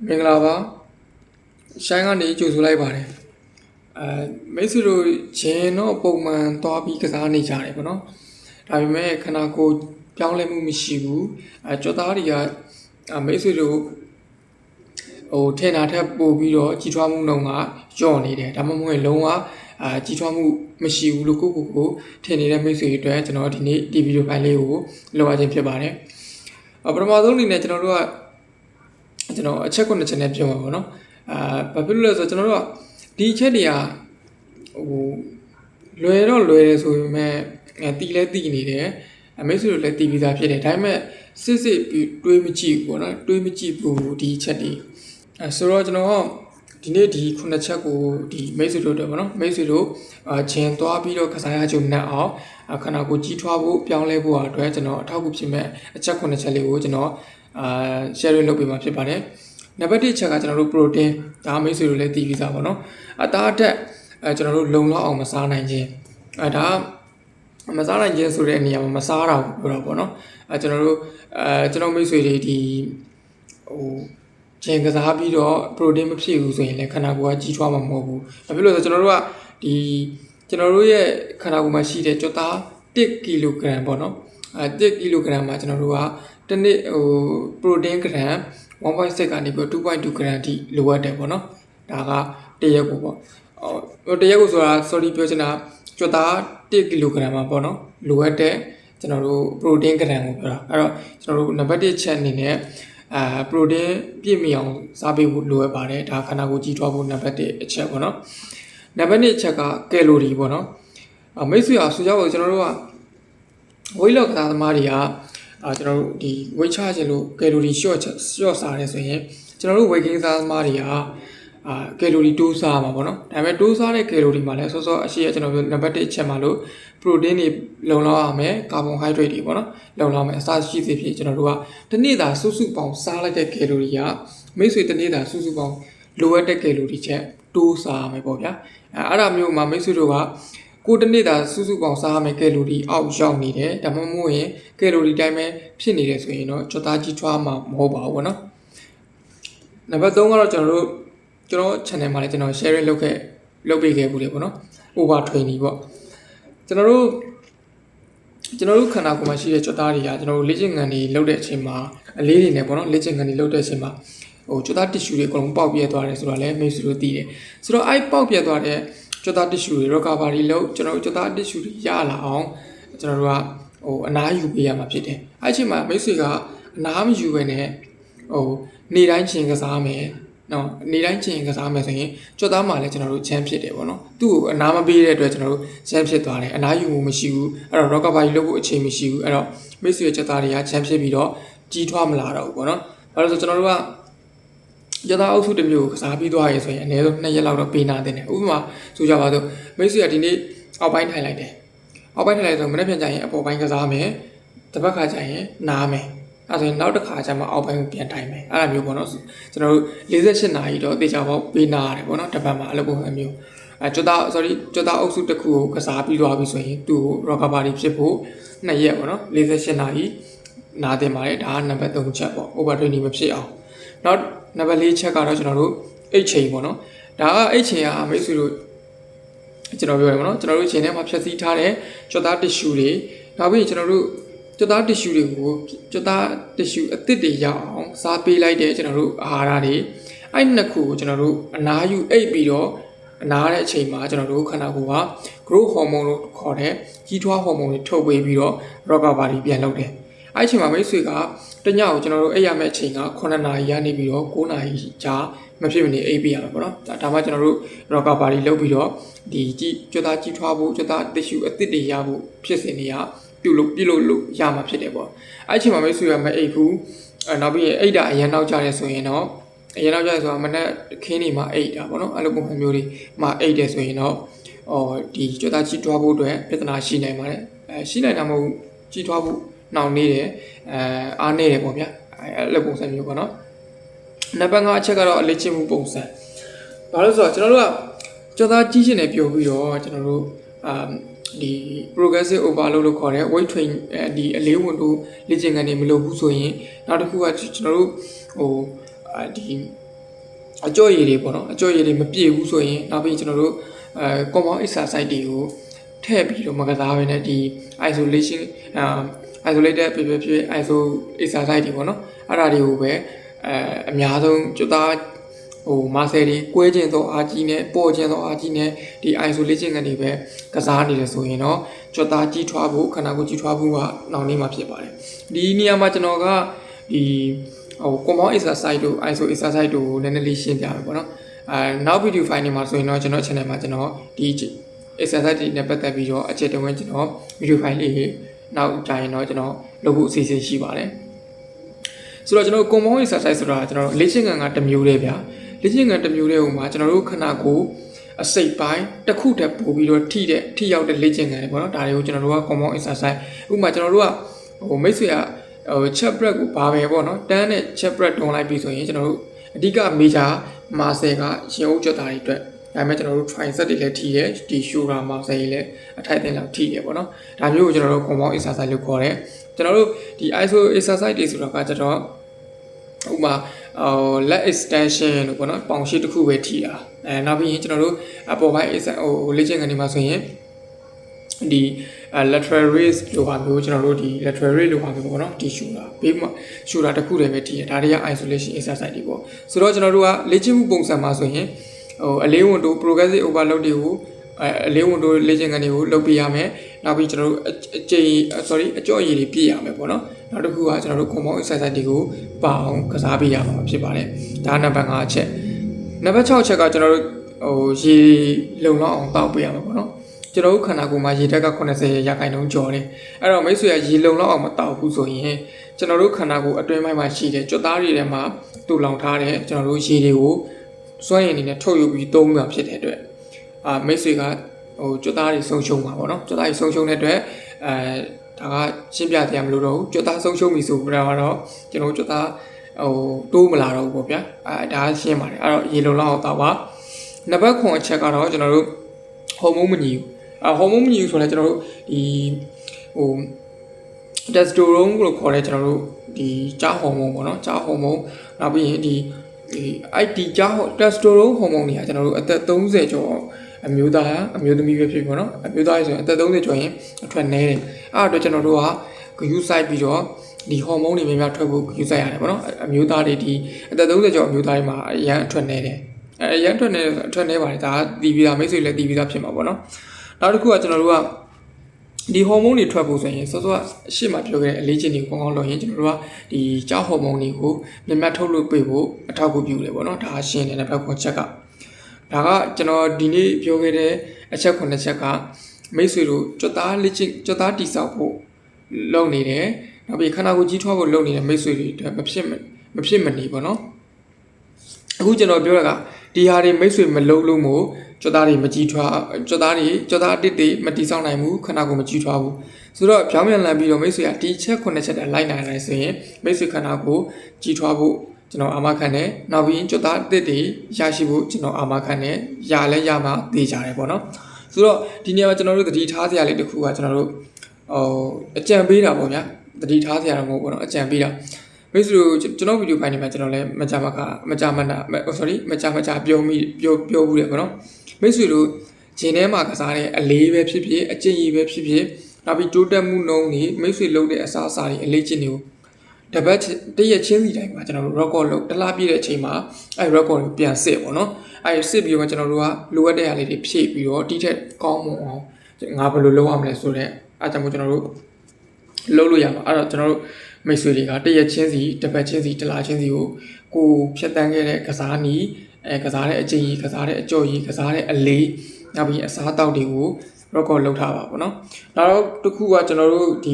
မင်္ဂလာပါရှိုင်းကနေကြိုဆိုလိုက်ပါတယ်မိတ်ဆွေတို့ဂျင်းတော့ပုံမှန်သွားပြီးကစားနေကြတယ်ပေါ့နော်ဒါပေမဲ့ခန္ဓာကိုယ်ပြောင်းလဲမှုမရှိဘူးကြော်သားတွေကမိတ်ဆွေတို့ထင်တာထက်ပိုပြီးတော့ကြီးထွားမှုနှုန်းကလျော့နေတယ်ဒါမှမဟုတ်လုံးဝကြီးထွားမှုမရှိဘူးလို့ကိုထင်နေတဲ့မိတ်ဆွေတွေအတွက်ကျွန်တော်ဒီနေ့ဒီဗီဒီယိုဖိုင်လေးကိုလိုအပ်ခြင်းဖြစ်ပါတယ်ပထမဆုံးအနေနဲ့ကျွန်တော်အချက်9ချက်နဲ့ပြောမှာပေါ့နော်ဘာဖြစ်လို့လဲဆိုတော့ကျွန်တော်တို့ကဒီအချက်တွေကလွယ်တယ်ဆိုပေမဲ့တီလဲတီနေတယ်မိတ်ဆွေတို့လည်းတီပြီးသားဖြစ်တယ်ဒါပေမဲ့စစ်တွေးမကြည့်ဘူးပေါ့နော်တွေးမကြည့်ဘူးဒီချက်တွေဆိုတော့ကျွန်တော်ဒီနေ့ဒီ9ချက်ကိုဒီမိတ်ဆွေတို့တော့ပေါ့နော်မိတ်ဆွေတို့ဂျင်သွားပြီးတော့ကစားရကြုံနဲ့အောင်ခန္ဓာကိုယ်ကြီးထွားဖို့ပြောင်းလဲဖို့အတွက်ကျွန်တော်အထောက်အကူဖြစ်မဲ့အချက်9ချက်လေးကိုကျွန်တော်share လုပ်ပေးမှာဖြစ်ပါတယ်နံပါတ်1ချက်ကကျွန်တော်တို့ protein ဒါမိတ်ဆွေတို့လည်းသိပြီးသားပေါ့နော်အသားအထက်ကျွန်တော်တို့လုံလောက်အောင်မစားနိုင်ခြင်းဒါမစားနိုင်ခြင်းဆိုတဲ့နေရာမှာမစားတာကိုပြောတာပေါ့နော်ကျွန်တော်မိတ်ဆွေတွေဒီဂျင်ကစားပြီးတော့ protein မဖြစ်ဘူးဆိုရင်လည်းခန္ဓာကိုယ်ကကြီးထွားမှာမဟုတ်ဘူးဘာဖြစ်လို့လဲဆိုတော့ကျွန်တော်တို့ကကျွန်တော်တို့ရဲ့ခန္ဓာကိုယ်မှာရှိတဲ့ကြွသား1 kg ပေါ့နော်1 kg မှာကျွန်တော်တို့ကတစ်နေ့protein gram 1.6 ကနေပြီး2.2 gram အထိလိုအပ်တယ်ပေါ့နော်ဒါကတရက်ကိုပေါ့တရက်ကိုဆိုတာ sorry ပြောချင်တာကြွသား1 kg မှာပေါ့နော်လိုအပ်တဲ့ကျွန်တော်တို့ protein gram ကိုပြောတာအဲ့တော့ကျွန်တော်တို့နံပါတ်1ချက်အနေနဲ့protein ပြည့်မီအောင်စားပေးဖို့လိုအပ်ပါတယ်ဒါခန္ဓာကိုယ်ကြီးထွားဖို့နံပါတ်1အချက်ပေါ့နော်နံပါတ်2အချက်ကကယ်လိုရီပေါ့နော်မိတ်ဆွေအားဆိုကြပါဦးကျွန်တော်တို့ကဝိတ်လောက်ကစားသမားတွေကကျွန်တော်တို့ဒီ weight ချခြင်းလို့ကယ်လိုရီ short စားရဲဆိုရင်ကျွန်တော်တို့ weight gain စားသမားတွေကကယ်လိုရီတိုးစားမှာပေါ့နော်ဒါပေမဲ့တိုးစားတဲ့ကယ်လိုရီမှာလည်းစောစောအရှိရကျွန်တော်နံပါတ်1အချက်မှာလို့ protein တွေလုံလောက်ရမယ် carbohydrate တွေပေါ့နော်လုံလောက်မယ်အစားရှိစေဖြစ်ကျွန်တော်တို့ကတစ်နေ့သာစုစုပေါင်းစားလိုက်တဲ့ကယ်လိုရီကမိတ်ဆွေတစ်နေ့သာစုစုပေါင်းလိုအပ်တဲ့ကယ်လိုရီချက်တိုးစားရမယ်ပေါ့ဗျာအဲ့ဒါမျိုးမှာမိတ်ဆွေတို့ကကိုတစ်နေ့သာစုစုပေါင်းစားရမယ်ကယ်လိုရီအောက်ရောက်နေတယ်ဒါမှမဟုတ်ရင်ကယ်လိုရီတိုင်းပဲဖြစ်နေတယ်ဆိုရင်တော့ကြွသားကြီးထွားမှာမဟုတ်ပါဘူးပေါ့နော်နံပါတ်3ကတော့ကျွန်တော် channel မှာလည်းကျွန်တော် sharing လုပ်ပေးခဲ့ဘူးလေပေါ့နော် over training ပေါ့ကျွန်တော်တို့ခန္ဓာကိုယ်မှာရှိတဲ့ကြွသားတွေကကျွန်တော်တို့လေ့ကျင့်ခန်းတွေလုပ်တဲ့အချိန်မှာအလေးတွေနဲ့ပေါ့နော်လေ့ကျင့်ခန်းတွေလုပ်တဲ့အချိန်မှာကြွသား tissue တွေအကုန်လုံးပေါက်ပြဲသွားတယ်ဆိုတော့လည်းမိတ်ဆွေတို့သိတယ်ဆိုတော့အဲ့ပေါက်ပြဲသွားတဲ့ကြွသား tissue တွေ recovery လုပ်ကျွန်တော်တို့ကြွသား tissue တွေရလာအောင်ကျွန်တော်တို့ကအနားယူပေးရမှာဖြစ်တယ်အဲ့အချိန်မှာမိတ်ဆွေကအနားမယူဘဲနဲ့နေတိုင်းချင်းကစားမယ်နော်နေတိုင်းချင်းကစားမယ်ဆိုရင်ကြွသားမှာလည်းကျွန်တော်တို့ချမ်းဖြစ်တယ်ပေါ့နော်သူ့ကိုအနားမပေးတဲ့အတွက်ကျွန်တော်တို့ချမ်းဖြစ်သွားတယ်အနားယူမှုမရှိဘူးအဲ့တော့ recovery လုပ်ဖို့အချိန်မရှိဘူးအဲ့တော့မိတ်ဆွေကြွသားတွေကချမ်းဖြစ်ပြီးတော့ကြီးထွားမလာတော့ဘူးပေါ့နော်ဘာလို့လဲဆိုကျွန်တော်တို့ကကြွသားအုပ်စုတစ်မျိုးကိုကစားပြီးသွားရဆိုရင်အနည်းဆုံး2ရက်လောက်တော့ပေးနာတင်တယ်ဥပမာဆိုကြပါစို့မိတ်ဆွေကဒီနေ့အောက်ပိုင်းထိုင်လိုက်တယ်အောက်ပိုင်းထိုင်လိုက်ဆိုမနေ့ပြန်ကြရင်အပေါ်ပိုင်းကစားမယ်တစ်ပတ်ခါကြရင်နားမယ်အဲ့ဆိုရင်နောက်တစ်ခါကျမှအောက်ပိုင်းကိုပြန်ထိုင်မယ်အဲ့လိုမျိုးပေါ့နော်ကျွန်တော်တို့48နာရီတော့တေချာပေါက်ပေးနာရတယ်ပေါ့နော်တစ်ပတ်မှာအဲ့လိုပုံစံမျိုးကြွသားအုပ်စုတစ်ခုကိုကစားပြီးသွားပြီဆိုရင်သူ့ကို recovery ဖြစ်ဖို့2ရက်ပေါ့နော်48နာရီနားတင်ပါတယ်ဒါကနံပါတ်3ချက်ပေါ့ over training မဖြစ်အောင်နောက်နံပါတ်4ချက်ကတော့ကျွန်တော်တို့အိတ်ချိန်ပေါ့နော်ဒါကအိတ်ချိန်ကမိတ်ဆွေတို့ကျွန်တော်ပြောရမှာနော်ကျွန်တော်တို့ချိန်ထဲမှာဖြည့်ဆည်းထားတဲ့ကြွသား tissue တွေနောက်ပြီးကျွန်တော်တို့ကြွသား tissue တွေကိုကြွသား tissue အသစ်တွေရအောင်စားပေးလိုက်တဲ့ကျွန်တော်တို့အာဟာရတွေအဲ့နှစ်ခုကိုကျွန်တော်တို့အနားယူအိပ်ပြီးတော့အနားတဲ့အချိန်မှာကျွန်တော်တို့ခန္ဓာကိုယ်က growth hormone လို့ခေါ်တဲ့ကြီးထွား hormone တွေထုတ်ပေးပြီးတော့ recovery ပြန်လုပ်တယ်အဲ့အချိန်မှာမိတ်ဆွေကတညကိုကျွန်တော်တို့အိပ်ရမယ့်အချိန်က9နာရီကနေပြီးတော့9နာရီကြာမဖြစ်မနေအိပ်ပေးရမှာပေါ့နော်ဒါမှကျွန်တော်တို့ recovery လုပ်ပြီးတော့ဒီကြွသားကြီးထွားဖို့ကြွသား tissue အသစ်တွေရဖို့ဖြစ်စဉ်တွေကပြုလုပ်လို့ရမှာဖြစ်တယ်ပေါ့အဲ့အချိန်မှာမိတ်ဆွေကမအိပ်ဘူးနောက်ပြီးအိပ်တာအရင်နောက်ကြရဲဆိုရင်တော့အရင်နောက်ကြရဲဆိုတာမနေ့ခင်းနေမှာအိပ်တာပေါ့နော်အဲ့လိုပုံစံမျိုးတွေမှာအိပ်တယ်ဆိုရင်တော့ဒီကြွသားကြီးထွားဖို့အတွက်ပြဿနာရှိနိုင်ပါတယ်ရှိနိုင်တာမဟုတ်ကြီးထွားဖို့နှောင့်နေတယ်အားနေတယ်ပေါ့ဗျာအဲ့လိုပုံစံမျိုးပေါ့နော်နံပါတ်5အချက်ကတော့အလေးချင်းမှုပုံစံဘာလို့ဆိုတော့ကျွန်တော်တို့ကကြွသားကြီးရှင်နေပြောပြီးတော့ကျွန်တော်တို့ဒီ progressive overload လို့ခေါ်တဲ့ weight train ဒီအလေးဝင်တို့လေ့ကျင့်ခန်းတွေမလုပ်ဘူးဆိုရင်နောက်တစ်ခုကကျွန်တော်တို့ဒီ အကြော့ရည်တွေပေါ့နော်အကြော့ရည်တွေမပြည့်ဘူးဆိုရင်နောက်ပြီးကျွန်တော်တို့compound exercise တွေကိုထည့်ပြီးတော့မကစားဘဲနဲ့ဒီ isolation isolated ဖြစ် iso exercise တွေပေါ့နော်အဲ့ဒါတွေကိုပဲအများဆုံးကျွတ်သားမာဆယ်တွေကွဲခြင်းသောအားကြီးနဲ့ပေါ်ခြင်းသောအားကြီးနဲ့ဒီ isolation ကနေပဲကစားနေတယ်ဆိုရင်တော့ကျွတ်သားကြီးထွားဖို့ခန္ဓာကိုယ်ကြီးထွားဖို့ကနောက်နေမှာဖြစ်ပါတယ်ဒီနေရာမှာကျွန်တော်ကဒီcompound exercise တို့ iso exercise တို့နည်းနည်းလေးရှင်းပြမယ်ပေါ့နော်နောက် video file နေမှာဆိုရင်တော့ကျွန်တော် channel မှာကျွန်တော်ဒီ exercise တွေနဲ့ပတ်သက်ပြီးတော့အချက်တဝင်းကျွန်တော် video file လေးနောက်ကြရင်တော့ကျွန်တော်လုပ်ဖို့အစီအစဉ်ရှိပါတယ်ဆိုတော့ကျွန်တော် compound exercise ဆိုတာကျွန်တော်လေ့ကျင့်ခန်းကတစ်မျိုးတည်းဗျာလေ့ကျင့်ခန်းတစ်မျိုးတည်းဟိုမှာကျွန်တော်တို့ခန္ဓာကိုယ်အစိတ်ပိုင်းတစ်ခုတည်းပို့ပြီးတော့ထိရောက်တဲ့လေ့ကျင့်ခန်းတွေပေါ့နော်ဒါတွေကိုကျွန်တော်တို့က compound exercise ဥပမာကျွန်တော်တို့ကမိတ်ဆွေကချက်ဘရက်ကိုဘာပဲပေါ့နော်တန်းနဲ့ချက်ဘရက်တွန်းလိုက်ပြီဆိုရင်ကျွန်တော်တို့အဓိက major muscle ကရင်အုပ်ကြွတာတွေအတွက်ဒါပေမဲ့ကျွန်တော်တို့ tricep တွေလည်းထိတယ်ဒီ shoulder muscle တွေလည်းအထိုက်အသင့်လောက်ထိတယ်ပေါ့နော်ဒါမျိုးကိုကျွန်တော်တို့ compound exercise လို့ခေါ်တယ်ကျွန်တော်တို့ဒီ iso exercise တွေဆိုတာကကျတော့ဥပမာleg extension လို့ပေါ့နော်ပေါင်ရှိတစ်ခုပဲထိတာနောက်ပြီးရင်ကျွန်တော်တို့အပေါ်ပိုင်းလေ့ကျင့်ခန်းတွေမှာဆိုရင်ဒီlateral raise လို့ဟာမျိုးကျွန်တော်တို့ဒီ lateral raise လို့ဟာမျိုးပေါ့နော်ဒီ shoulder ဘေးမှာ shoulder တစ်ခုတည်းပဲထိတယ်ဒါတွေက isolation exercise တွေပေါ့ဆိုတော့ကျွန်တော်တို့ကလေ့ကျင့်မှုပုံစံမှာဆိုရင်အလေးဝန်တို့ progressive overload တွေကိုအလေးဝန်တို့လေ့ကျင့်ခန်းတွေကိုလုပ်ပြရမယ်နောက်ပြီးကျွန်တော်တို့အကြော့ရည်တွေပြည့်ရမယ်ပေါ့နော်နောက်တစ်ခုကကျွန်တော်တို့ compound exercise တွေကိုပအောင်ကစားပြရမှာဖြစ်ပါတယ်ဒါနံပါတ်5အချက်နံပါတ်6အချက်ကကျွန်တော်တို့ရေလုံလောက်အောင်တောက်ပြရမှာပေါ့နော်ကျွန်တော်တို့ခန္ဓာကိုယ်မှာရေဓာတ်က80ရာခိုင်နှုန်းကျော်တယ်အဲ့တော့မိတ်ဆွေကရေလုံလောက်အောင်မတောက်ဘူးဆိုရင်ကျွန်တော်တို့ခန္ဓာကိုယ်အတွင်းပိုင်းမှာရှိတဲ့ကြွသားတွေထဲမှာတူလောင်ထားတဲ့ကျွန်တော်တို့ရေတွေကိုစွမ်းရည်အနေနဲ့ထုတ်ယူပြီးသုံးမှာဖြစ်တဲ့အတွက်မိတ်ဆွေကကြွသားတွေဆုံးရှုံးမှာပေါ့နော်ကြွသားတွေဆုံးရှုံးတဲ့အတွက်ဒါကရှင်းပြတရားမလို့တော့ဘူးကြွသားဆုံးရှုံးပြီဆိုတော့ကျွန်တော်ကြွသားတိုးမလာတော့ဘူးပေါ့ဗျာဒါရှင်းပါတယ်အဲ့တော့ရေလုံလောက်အောင်တောက်ပါနံပါတ်9အချက်ကတော့ကျွန်တော်တို့ဟော်မုန်းမညီဘူးဟော်မုန်းမညီဘူးဆိုတော့ကျွန်တော်တို့ဒီtestosterone လို့ခေါ်တဲ့ကျွန်တော်တို့ဒီကြားဟော်မုန်းပေါ့နော်ကြားဟော်မုန်းနောက်ပြီးရင်ဒီကြားtestosterone ဟော်မုန်းတွေကကျွန်တော်တို့အသက်30ကျော်အမျိုးသားအမျိုးသမီးပဲဖြစ်ပေါ့နော်အမျိုးသားဆိုရင်အသက်30ကျော်ရင်အထွက်နည်းတယ်အဲ့အတွက်ကျွန်တော်တို့ကဂရုစိုက်ပြီးတော့ဒီဟော်မုန်းတွေများများထွက်ဖို့ဂရုစိုက်ရတယ်ပေါ့နော်အမျိုးသားတွေဒီအသက်30ကျော်အမျိုးသားတွေမှာအရန်အထွက်နည်းတယ်အရန်ထွက်နေပါတယ်ဒါတီးပြီးသားမိတ်ဆွေလည်းတီးပြီးသားဖြစ်မှာပေါ့နော်နောက်တစ်ခုကကျွန်တော်တို့ကဒီဟော်မုန်းတွေထွက်ဖို့ဆိုရင်စောစောအရှိမပြောခဲ့တဲ့အလေးချင်းတွေကိုကောင်းကောင်းလုပ်ရင်ကျွန်တော်တို့ကဒီကြောက်ဟော်မုန်းတွေကိုမြတ်ထုတ်လို့ပေးဖို့အထောက်အကူပြုတယ်ပေါ့နော်ဒါရှင်းနေတဲ့ဘက်ကွန်ချက်ကဒါကကျွန်တော်ဒီနေ့ပြောခဲ့တဲ့အချက်9ချက်ကမိတ်ဆွေတို့ကြွသားလက်ချင်းကြွသားတိဆောက်ဖို့လုပ်နေတယ်နောက်ပြီးခန္ဓာကိုယ်ကြီးထွားဖို့လုပ်နေတဲ့မိတ်ဆွေတွေအတွက်မဖြစ်မနေပေါ့နော်အခုကျွန်တော်ပြောတာကဒီဟာတွေမိတ်ဆွေမလုံးလို့မို့ကြွသားတွေမကြီးထွားကြွသားအတစ်တွေမတီးဆောင်နိုင်ဘူးခန္ဓာကိုယ်မကြီးထွားဘူးဆိုတော့ပြောင်းပြန်လည်ပြီးတော့မိတ်ဆွေကဒီချက်9ချက်တည်းလိုက်နိုင်တယ်ဆိုရင်မိတ်ဆွေခန္ဓာကိုယ်ကြီးထွားဖို့ကျွန်တော်အာမခံတယ်နောက်ပြီးကြွသားအတစ်တွေရရှိဖို့ကျွန်တော်အာမခံတယ်ရလဲရမှသိကြတယ်ပေါ့နော်ဆိုတော့ဒီနေရာမှာကျွန်တော်တို့သတိထားစရာလေးတစ်ခုကကျွန်တော်တို့အကြံပေးတာပေါ့ဗျာသတိထားစရာတော့မဟုတ်ဘူးเนาะအကြံပေးတာမိတ်ဆွေတို့ကျွန်တော်ဗီဒီယိုဖိုင်တွေမှာကျွန်တော်လည်းမကြမကြာပြောဘူးလေပေါ့နော်မိတ်ဆွေတို့ဂျင်းထဲမှာကစားတဲ့အလေးပဲဖြစ်ဖြစ်အကျင့်ရည်ပဲဖြစ်ဖြစ်နောက်ပြီးတိုးတက်မှုနှုန်းတွေမိတ်ဆွေလုပ်တဲ့အစားအစာတွေအလေးကျင့်တွေကိုတပတ်တရက်ချင်းစီတိုင်းမှာကျွန်တော်တို့ record လုပ်တလားပြည့်တဲ့အချိန်မှာအဲ record ကိုပြန်စစ်ပေါ့နော်အဲစစ်ပြီးတော့ကျွန်တော်တို့ကလိုအပ်တဲ့အရာလေးတွေဖြည့်ပြီးတော့ဒီထက်ကောင်းမွန်အောင်ငါဘယ်လိုလုပ်ရမလဲဆိုတော့အဲကြောင့်မို့ကျွန်တော်တို့လုပ်လို့ရမှာအဲ့တော့ကျွန်တော်တို့မိတ်ဆွေတွေကတရက်ချင်းစီတစ်ပတ်ချင်းစီတစ်လချင်းစီကိုဖြတ်တန်းခဲ့တဲ့ကစားနည်းကစားတဲ့အကျင့်ကြီးကစားတဲ့အကြော်ကြီးကစားတဲ့အလေးနောက်ပြီးအစားအသောက်တွေကို record လုပ်ထားပါပေါ့နော်နောက်တော့တစ်ခုကကျွန်တော်တို့ဒ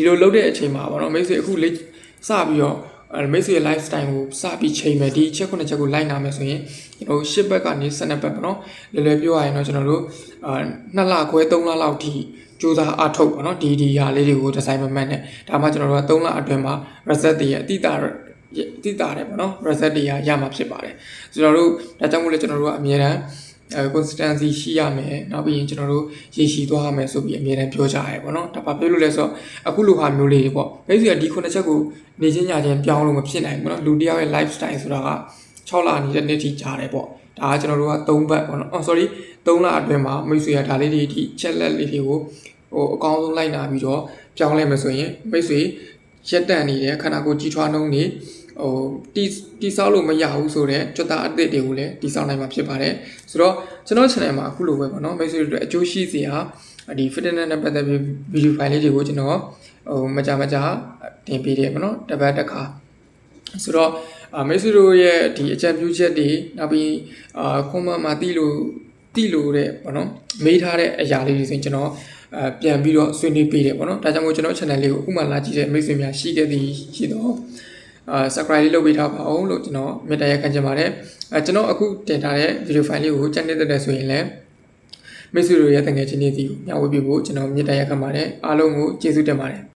ီလိုလုပ်တဲ့အချိန်မှာပေါ့နော်မိတ်ဆွေအခုစပြီးတော့မိတ်ဆွေ lifestyle ကိုစပြီးချိန်မယ်ဒီချက်9ချက်ကိုလိုက်နာမယ်ဆိုရင်ကျွန်တော်10ဘက်ကနေ12ဘက်ပေါ့နော်လွယ်ပြောရရင်တော့ကျွန်တော်တို့2လခွဲ3လလောက်ထိစူးစမ်းအားထုတ်ပေါ့နော်ဒီဟာလေးတွေကိုဒီဇိုင်းမမှန်နဲ့ဒါမှကျွန်တော်တို့က3လအတွင်းမှာ reset တွေအတိအတာတယ်ပေါ့နော် reset တွေရမှာဖြစ်ပါတယ်ကျွန်တော်တို့ဒါကြောင့်မို့လဲကျွန်တော်တို့ကအမြဲတမ်းconsistency ရှိရမယ်နောက်ပြီးရင်ကျွန်တော်တို့ရည်ရှိသွားရမယ်ဆိုပြီးအမြဲတမ်းပြောကြရဲပေါ့နော်ဒါဘာပြောလို့လဲဆိုတော့အခုလိုဟာမျိုးလေးတွေပေါ့မိတ်ဆွေကဒီ9ချက်ကိုနေချင်းညချင်းပြောင်းလို့မဖြစ်နိုင်ဘူးပေါ့နော်လူတစ်ယောက်ရဲ့ lifestyle ဆိုတာက 6လနေတဲ့နေ့ထိကြားတယ်ပေါ့ဒါကကျွန်တော်တို့က3ဘတ်ပေါ့နော် sorry 3လအတွင်းမှာမိတ်ဆွေကဒါလေးတွေဒီချက်လက်လေးတွေကိုအကောင်းဆုံးလိုက်နာပြီးတော့ပြောင်းလဲမယ်ဆိုရင်မိတ်ဆွေရက်တန်နေတဲ့ခန္ဓာကိုယ်ကြီးထွားနှုန်းတွေတီဆောက်လို့မရဘူးဆိုတော့ကြွတာအသစ်တွေကိုလည်းတီဆောက်နိုင်မှာဖြစ်ပါတယ်ဆိုတော့ကျွန်တော် channel မှာအခုလိုပဲပေါ့နော်မိတ်ဆွေတို့အတွက်အကျိုးရှိစေဟာဒီ fitness နဲ့ပတ်သက်ပြီး video file လေးတွေကိုကျွန်တော်မကြတင်ပေးတယ်ပေါ့နော်တစ်ပတ်တစ်ခါဆိုတော့မိတ်ဆွေတို့ရဲ့ဒီအကြံပြုချက်တွေနောက်ပြီးcomment မှာတိလို့တဲ့ပေါ့နော်မေးထားတဲ့အရာလေးတွေဆိုရင်ကျွန်တော်ပြန်ပြီးတော့ဆွေးနွေးပေးတယ်ပေါ့နော်ဒါကြောင့်မို့ကျွန်တော် channel လေးကိုအခုမှလာကြည့်တဲ့မိတ်ဆွေများရှိခဲ့သည်ရှိတော့subscribe လေးလုပ်ပေးထားပါအောင်လို့ကျွန်တော်မေတ္တာရပ်ခံချင်ပါတယ်ကျွန်တော်အခုတင်ထားတဲ့ video file လေးကိုကြိုက်နေတဲ့ဆိုရင်လည်းမိတ်ဆွေတို့ရဲ့တကယ်ချင်းတွေစီမျှဝေပေးဖို့ကျွန်တော်မေတ္တာရပ်ခံပါတယ်အားလုံးကိုကျေးဇူးတင်ပါတယ်